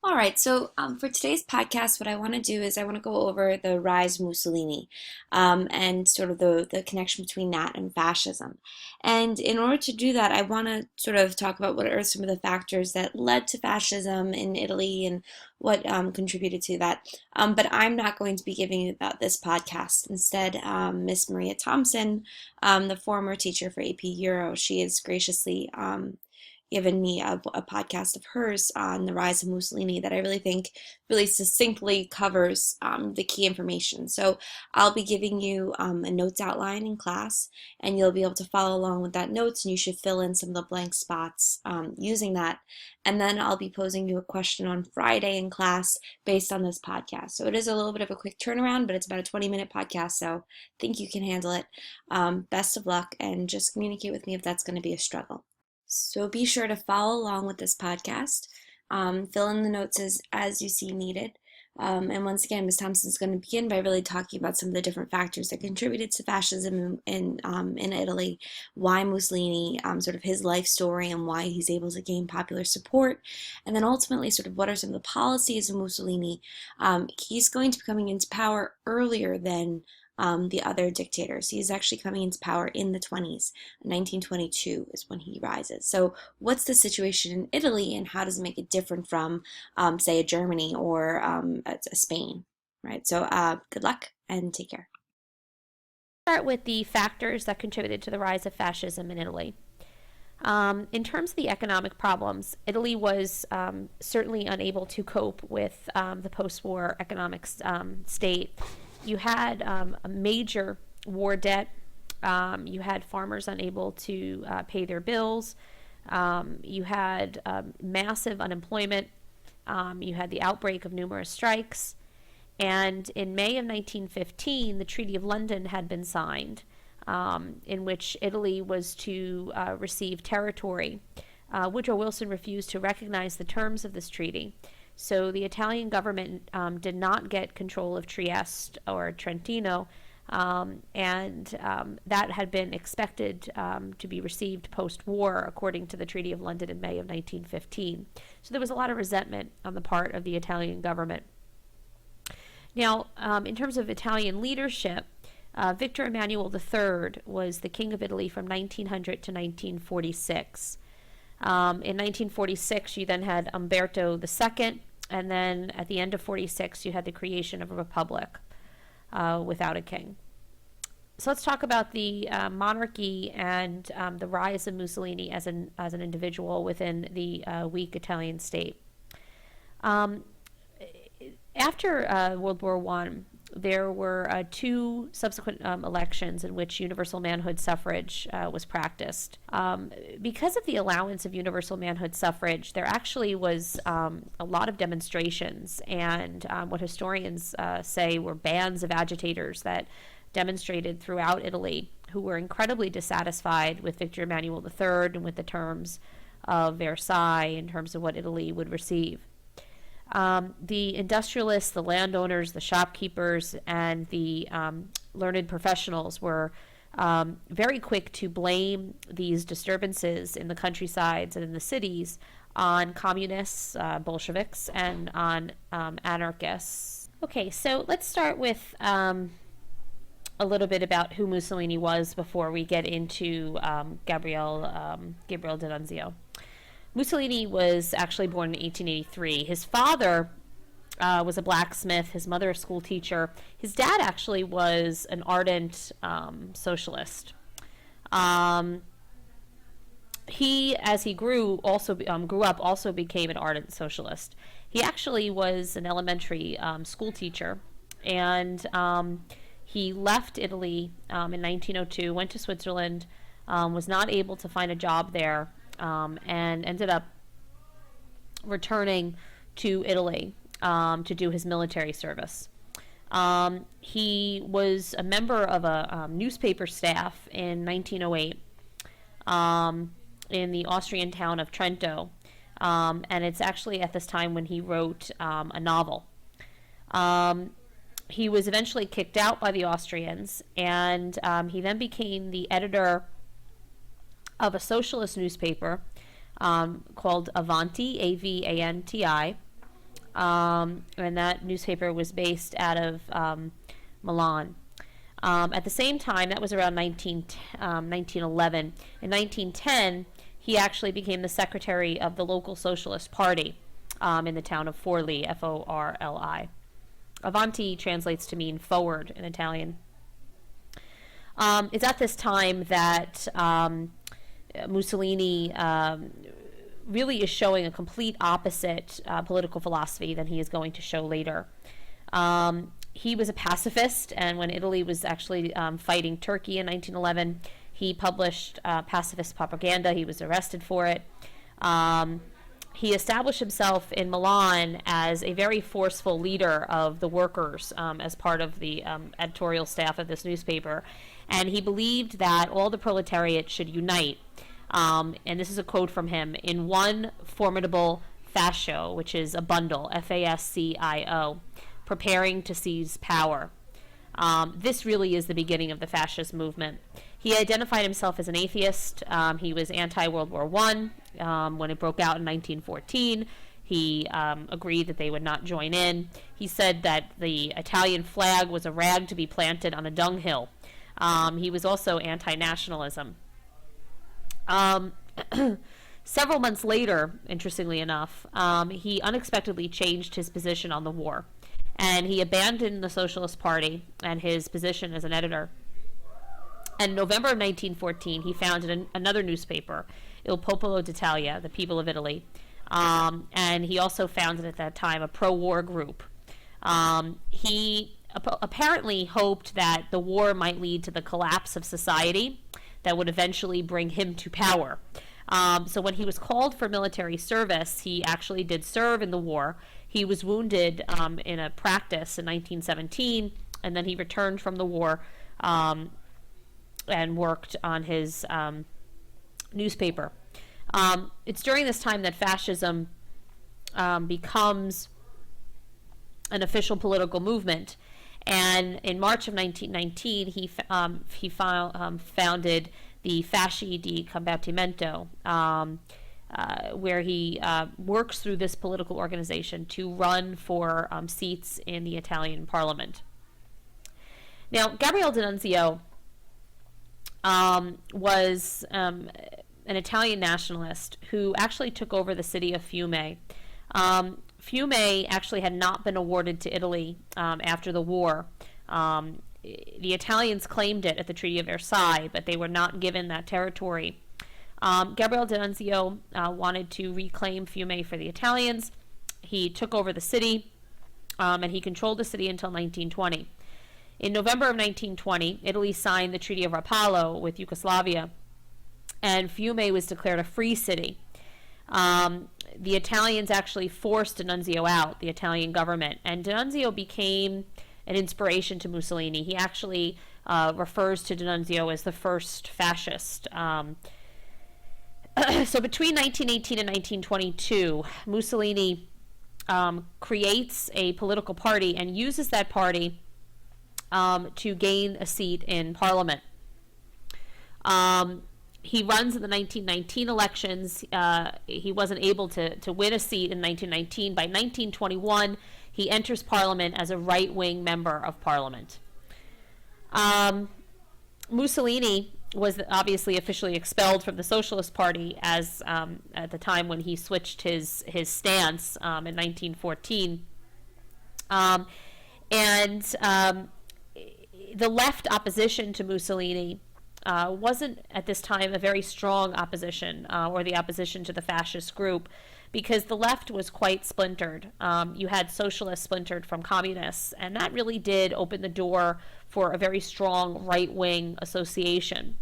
All right, so for today's podcast, what I want to do is I want to go over the rise of Mussolini and sort of the connection between that and fascism. And in order to do that, I want to sort of talk about what are some of the factors that led to fascism in Italy and what contributed to that. But I'm not going to be giving you about this podcast. Instead, Miss Maria Thompson, the former teacher for AP Euro, she has graciously given me a podcast of hers on the rise of Mussolini that I really think really succinctly covers the key information. So I'll be giving you a notes outline in class, and you'll be able to follow along with that notes, and you should fill in some of the blank spots using that. And then I'll be posing you a question on Friday in class based on this podcast. So it is a little bit of a quick turnaround, but it's about a 20-minute podcast, so I think you can handle it. Best of luck, and just communicate with me if that's going to be a struggle. So be sure to follow along with this podcast. Fill in the notes as you see needed. And once again, Ms. Thompson is going to begin by really talking about some of the different factors that contributed to fascism in Italy, why Mussolini, sort of his life story and why he's able to gain popular support, and then ultimately sort of what are some of the policies of Mussolini. He's going to be coming into power earlier than the other dictators. He's actually coming into power in the 20s. 1922 is when he rises. So what's the situation in Italy, and how does it make it different from, say, a Germany or a Spain, right? So good luck and take care. Start with the factors that contributed to the rise of fascism in Italy. In terms of the economic problems, Italy was certainly unable to cope with the post-war economic state. You had a major war debt. You had farmers unable to pay their bills. You had massive unemployment. You had the outbreak of numerous strikes. And in May of 1915, the Treaty of London had been signed, in which Italy was to receive territory. Woodrow Wilson refused to recognize the terms of this treaty. So the Italian government did not get control of Trieste or Trentino, and that had been expected to be received post-war, according to the Treaty of London in May of 1915. So there was a lot of resentment on the part of the Italian government. Now, in terms of Italian leadership, Victor Emmanuel III was the King of Italy from 1900 to 1946. In 1946, you then had Umberto II, and then at the end of 46, you had the creation of a republic without a king. So let's talk about the monarchy and the rise of Mussolini as an individual within the weak Italian state. After World War I, there were two subsequent elections in which universal manhood suffrage was practiced. Because of the allowance of universal manhood suffrage, there actually was a lot of demonstrations, and what historians say were bands of agitators that demonstrated throughout Italy, who were incredibly dissatisfied with Victor Emmanuel III and with the terms of Versailles in terms of what Italy would receive. The industrialists, the landowners, the shopkeepers, and the learned professionals were very quick to blame these disturbances in the countrysides and in the cities on communists, Bolsheviks, and on anarchists. Okay, so let's start with a little bit about who Mussolini was before we get into Gabriele D'Annunzio. Mussolini was actually born in 1883. His father was a blacksmith, his mother a school teacher. His dad actually was an ardent socialist. He, as he grew up, also became an ardent socialist. He actually was an elementary school teacher, and he left Italy in 1902, went to Switzerland, was not able to find a job there, and ended up returning to Italy to do his military service. He was a member of a newspaper staff in 1908 in the Austrian town of Trento, and it's actually at this time when he wrote a novel. He was eventually kicked out by the Austrians, and he then became the editor of a socialist newspaper called Avanti, Avanti, and that newspaper was based out of Milan. At the same time, that was around 1911. In 1910, he actually became the secretary of the local Socialist Party in the town of Forli, Forli. Avanti translates to mean forward in Italian. It's at this time that Mussolini really is showing a complete opposite political philosophy than he is going to show later. He was a pacifist, and when Italy was actually fighting Turkey in 1911, he published pacifist propaganda. He was arrested for it. He established himself in Milan as a very forceful leader of the workers as part of the editorial staff of this newspaper. And he believed that all the proletariat should unite. And this is a quote from him, in one formidable fascio, which is a bundle, FASCIO, preparing to seize power. This really is the beginning of the fascist movement. He identified himself as an atheist. He was anti-World War I. When it broke out in 1914, he agreed that they would not join in. He said that the Italian flag was a rag to be planted on a dunghill. He was also anti-nationalism. Several months later, interestingly enough, he unexpectedly changed his position on the war, and he abandoned the Socialist Party and his position as an editor. And in November of 1914, he founded another newspaper, Il Popolo d'Italia, the People of Italy, and he also founded at that time a pro-war group. He apparently hoped that the war might lead to the collapse of society that would eventually bring him to power. So when he was called for military service, he actually did serve in the war. He was wounded in a practice in 1917, and then he returned from the war and worked on his newspaper. It's during this time that fascism becomes an official political movement. And in March of 1919, he founded the Fasci di Combattimento, where he works through this political organization to run for seats in the Italian parliament. Now, Gabriele D'Annunzio was an Italian nationalist who actually took over the city of Fiume. Fiume actually had not been awarded to Italy after the war. The Italians claimed it at the Treaty of Versailles, but they were not given that territory. Gabriele D'Annunzio wanted to reclaim Fiume for the Italians. He took over the city, and he controlled the city until 1920. In November of 1920, Italy signed the Treaty of Rapallo with Yugoslavia, and Fiume was declared a free city. The Italians actually forced D'Annunzio out, the Italian government, and D'Annunzio became an inspiration to Mussolini. He actually refers to D'Annunzio as the first fascist. So between 1918 and 1922, Mussolini creates a political party and uses that party to gain a seat in parliament. He runs in the 1919 elections. He wasn't able to win a seat in 1919. By 1921, he enters parliament as a right-wing member of parliament. Mussolini was obviously officially expelled from the Socialist Party as at the time when he switched his stance in 1914. The left opposition to Mussolini wasn't at this time a very strong opposition, or the opposition to the fascist group, because the left was quite splintered. You had socialists splintered from communists, and that really did open the door for a very strong right-wing association.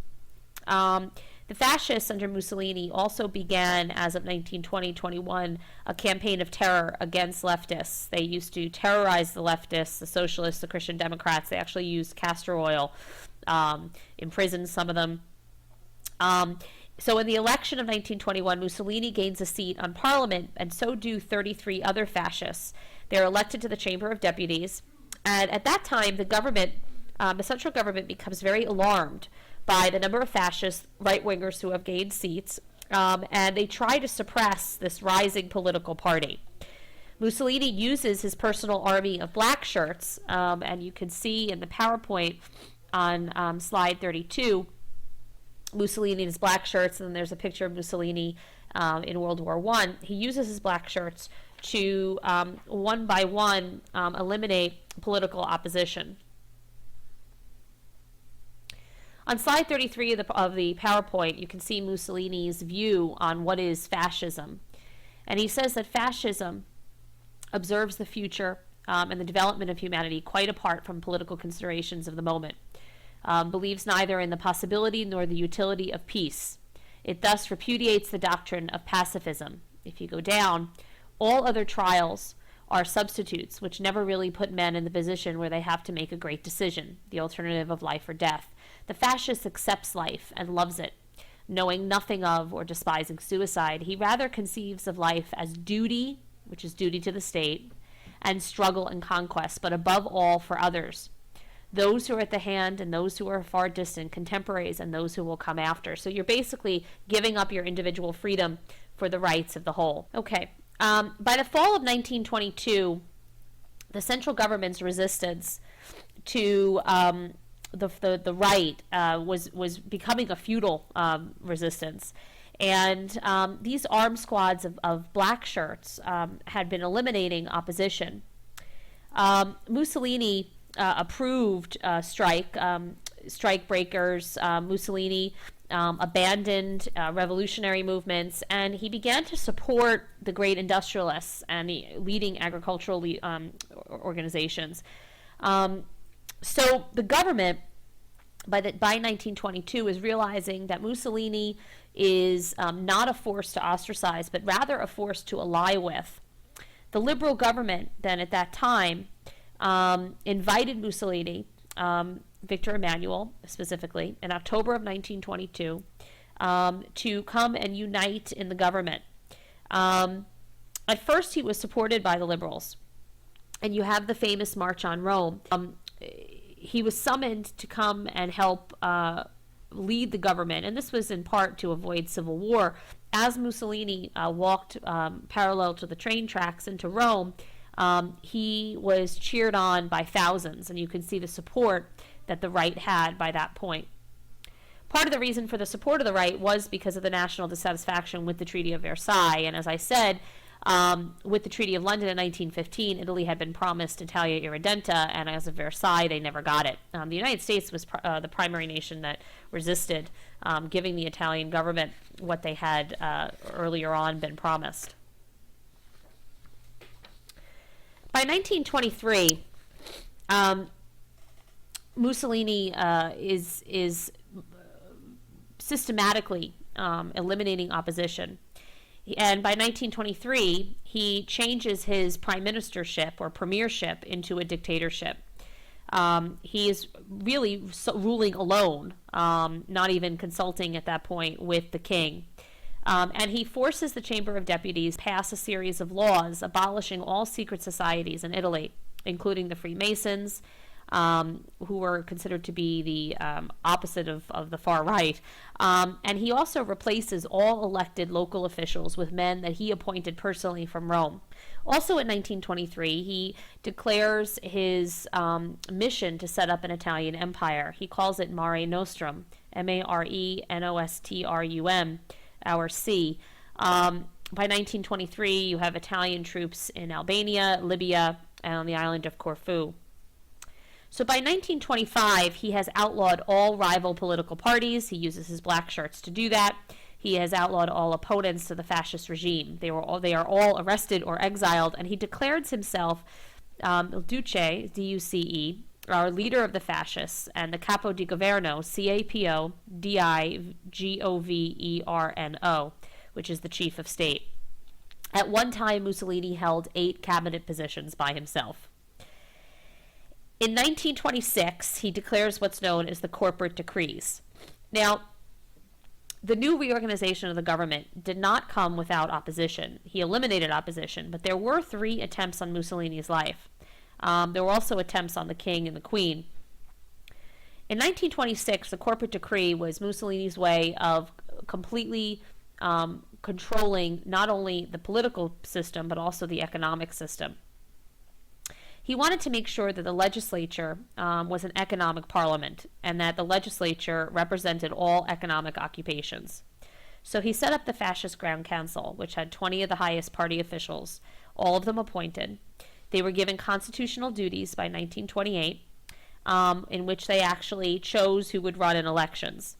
The fascists under Mussolini also began, as of 1920-21, a campaign of terror against leftists. They used to terrorize the leftists, the socialists, the Christian Democrats. They actually used castor oil, imprisoned some of them. So in the election of 1921, Mussolini gains a seat on parliament, and so do 33 other fascists. They're elected to the Chamber of Deputies, and at that time, the government, the central government, becomes very alarmed by the number of fascist right-wingers who have gained seats, and they try to suppress this rising political party. Mussolini uses his personal army of black shirts, and you can see in the PowerPoint on slide 32, Mussolini in his black shirts, and then there's a picture of Mussolini in World War I. He uses his black shirts to, one by one, eliminate political opposition. On slide 33 of the PowerPoint, you can see Mussolini's view on what is fascism. And he says that fascism observes the future and the development of humanity quite apart from political considerations of the moment, believes neither in the possibility nor the utility of peace. It thus repudiates the doctrine of pacifism. If you go down, all other trials are substitutes which never really put men in the position where they have to make a great decision, the alternative of life or death. The fascist accepts life and loves it, knowing nothing of or despising suicide. He rather conceives of life as duty, which is duty to the state, and struggle and conquest, but above all for others, those who are at the hand and those who are far distant, contemporaries and those who will come after. So you're basically giving up your individual freedom for the rights of the whole. Okay. By the fall of 1922, the central government's resistance to the right was becoming a futile resistance. And these armed squads of black shirts had been eliminating opposition. Mussolini approved strike breakers. Mussolini abandoned revolutionary movements, and he began to support the great industrialists and the leading agricultural organizations. So the government, by 1922, is realizing that Mussolini is not a force to ostracize, but rather a force to ally with. The liberal government then at that time invited Mussolini, Victor Emmanuel specifically, in October of 1922, to come and unite in the government. At first he was supported by the liberals, and you have the famous March on Rome. He was summoned to come and help lead the government, and this was in part to avoid civil war. As Mussolini walked parallel to the train tracks into Rome, he was cheered on by thousands, and you can see the support that the right had by that point. Part of the reason for the support of the right was because of the national dissatisfaction with the Treaty of Versailles, and as I said, with the Treaty of London in 1915, Italy had been promised Italia Irredenta, and as of Versailles, they never got it. The United States was the primary nation that resisted giving the Italian government what they had earlier on been promised. By 1923, Mussolini is systematically eliminating opposition. And by 1923, he changes his prime ministership or premiership into a dictatorship. He is really ruling alone, not even consulting at that point with the king. And he forces the Chamber of Deputies to pass a series of laws abolishing all secret societies in Italy, including the Freemasons, who were considered to be the opposite of the far right. And he also replaces all elected local officials with men that he appointed personally from Rome. Also in 1923, he declares his mission to set up an Italian empire. He calls it Mare Nostrum, Marenostrum, our sea. By 1923, you have Italian troops in Albania, Libya, and on the island of Corfu. So by 1925, he has outlawed all rival political parties. He uses his black shirts to do that. He has outlawed all opponents to the fascist regime. They are all arrested or exiled, and he declares himself Il Duce, D-U-C-E, our leader of the fascists, and the Capo di Governo, C-A-P-O-D-I-G-O-V-E-R-N-O, which is the chief of state. At one time, Mussolini held 8 cabinet positions by himself. In 1926, he declares what's known as the corporate decrees. Now, the new reorganization of the government did not come without opposition. He eliminated opposition, but there were 3 attempts on Mussolini's life. There were also attempts on the king and the queen. In 1926, the corporate decree was Mussolini's way of completely controlling not only the political system but also the economic system. He wanted to make sure that the legislature was an economic parliament and that the legislature represented all economic occupations. So he set up the Fascist Ground Council, which had 20 of the highest party officials, all of them appointed. They were given constitutional duties by 1928, in which they actually chose who would run in elections.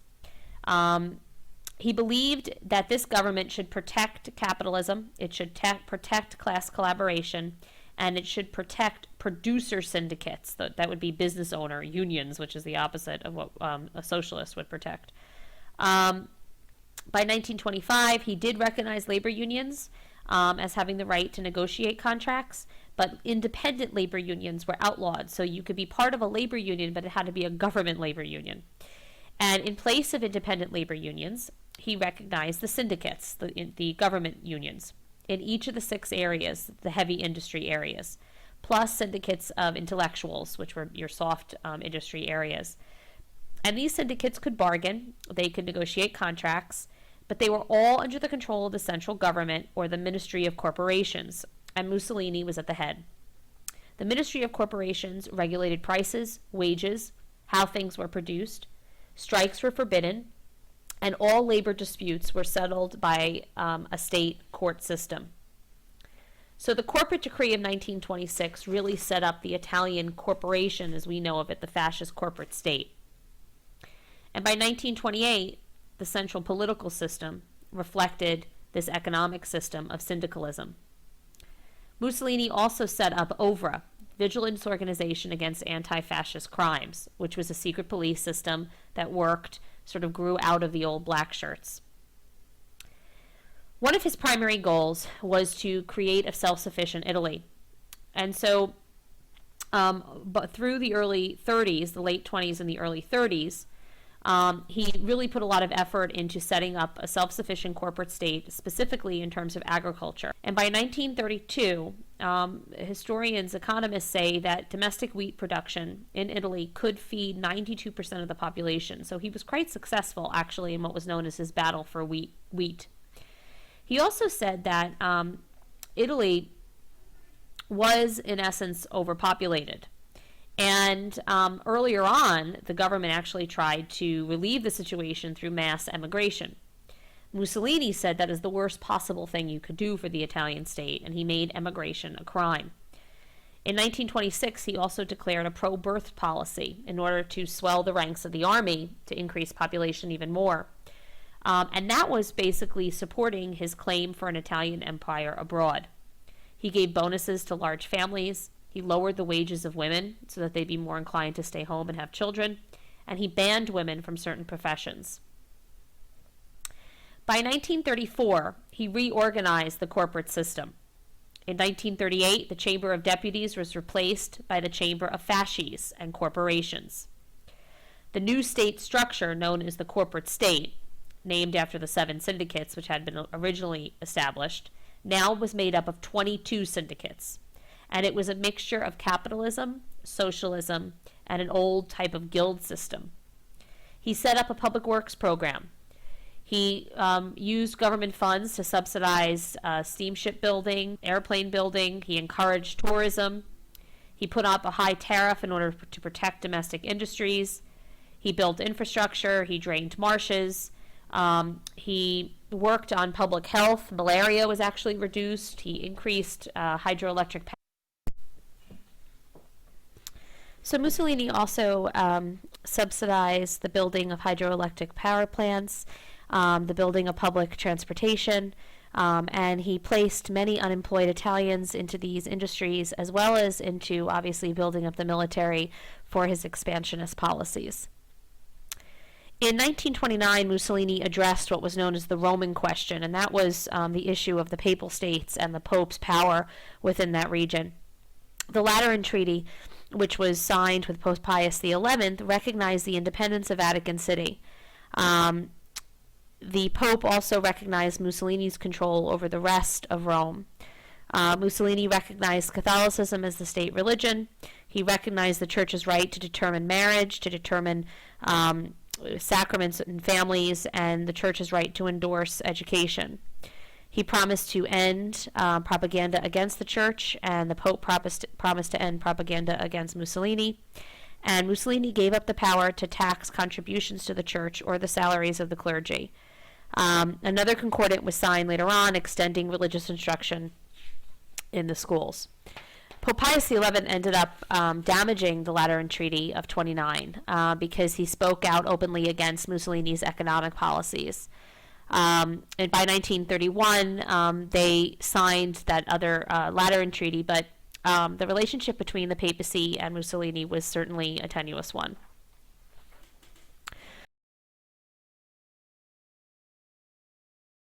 He believed that this government should protect capitalism, it should protect class collaboration, and it should protect producer syndicates. That would be business owner unions, which is the opposite of what a socialist would protect. By 1925, he did recognize labor unions as having the right to negotiate contracts, but independent labor unions were outlawed. So you could be part of a labor union, but it had to be a government labor union. And in place of independent labor unions, he recognized the syndicates, the government unions, in each of the 6 areas, the heavy industry areas, plus syndicates of intellectuals, which were your soft industry areas. And these syndicates could bargain, they could negotiate contracts, but they were all under the control of the central government or the Ministry of Corporations, and Mussolini was at the head. The Ministry of Corporations regulated prices, wages, how things were produced, strikes were forbidden, and all labor disputes were settled by a state court system. So the corporate decree of 1926 really set up the Italian corporation as we know of it, the fascist corporate state. And by 1928, the central political system reflected this economic system of syndicalism. Mussolini also set up OVRA, Vigilance Organization Against Anti-Fascist Crimes, which was a secret police system that sort of grew out of the old black shirts. One of his primary goals was to create a self-sufficient Italy. And so, but through the early 30s, the late 20s and the early 30s, he really put a lot of effort into setting up a self-sufficient corporate state, specifically in terms of agriculture. And by 1932, historians, economists say that domestic wheat production in Italy could feed 92% of the population. So he was quite successful, actually, in what was known as his battle for wheat. He also said that Italy was, in essence, overpopulated. And earlier on, the government actually tried to relieve the situation through mass emigration. Mussolini said that is the worst possible thing you could do for the Italian state, and he made emigration a crime. In 1926, he also declared a pro-birth policy in order to swell the ranks of the army to increase population even more. And that was basically supporting his claim for an Italian empire abroad. He gave bonuses to large families. He lowered the wages of women so that they'd be more inclined to stay home and have children, and he banned women from certain professions. By 1934, he reorganized the corporate system. In 1938, the Chamber of Deputies was replaced by the Chamber of Fasces and Corporations. The new state structure, known as the corporate state, named after the 7 syndicates which had been originally established, now was made up of 22 syndicates. And it was a mixture of capitalism, socialism, and an old type of guild system. He set up a public works program. He used government funds to subsidize steamship building, airplane building. He encouraged tourism. He put up a high tariff in order to protect domestic industries. He built infrastructure. He drained marshes. He worked on public health. Malaria was actually reduced. He increased hydroelectric power. So Mussolini also subsidized the building of hydroelectric power plants, the building of public transportation, and he placed many unemployed Italians into these industries, as well as into, obviously, building up the military for his expansionist policies. In 1929, Mussolini addressed what was known as the Roman question, and that was the issue of the Papal States and the Pope's power within that region. The Lateran Treaty, which was signed with Pope Pius XI, recognized the independence of Vatican City. The Pope also recognized Mussolini's control over the rest of Rome. Mussolini recognized Catholicism as the state religion. He recognized the Church's right to determine marriage, to determine sacraments and families, and the Church's right to endorse education. He promised to end propaganda against the church, and the Pope promised to end propaganda against Mussolini. And Mussolini gave up the power to tax contributions to the church or the salaries of the clergy. Another concordat was signed later on, extending religious instruction in the schools. Pope Pius XI ended up damaging the Lateran Treaty of 29 because he spoke out openly against Mussolini's economic policies. And by 1931, they signed that other Lateran Treaty, but the relationship between the papacy and Mussolini was certainly a tenuous one.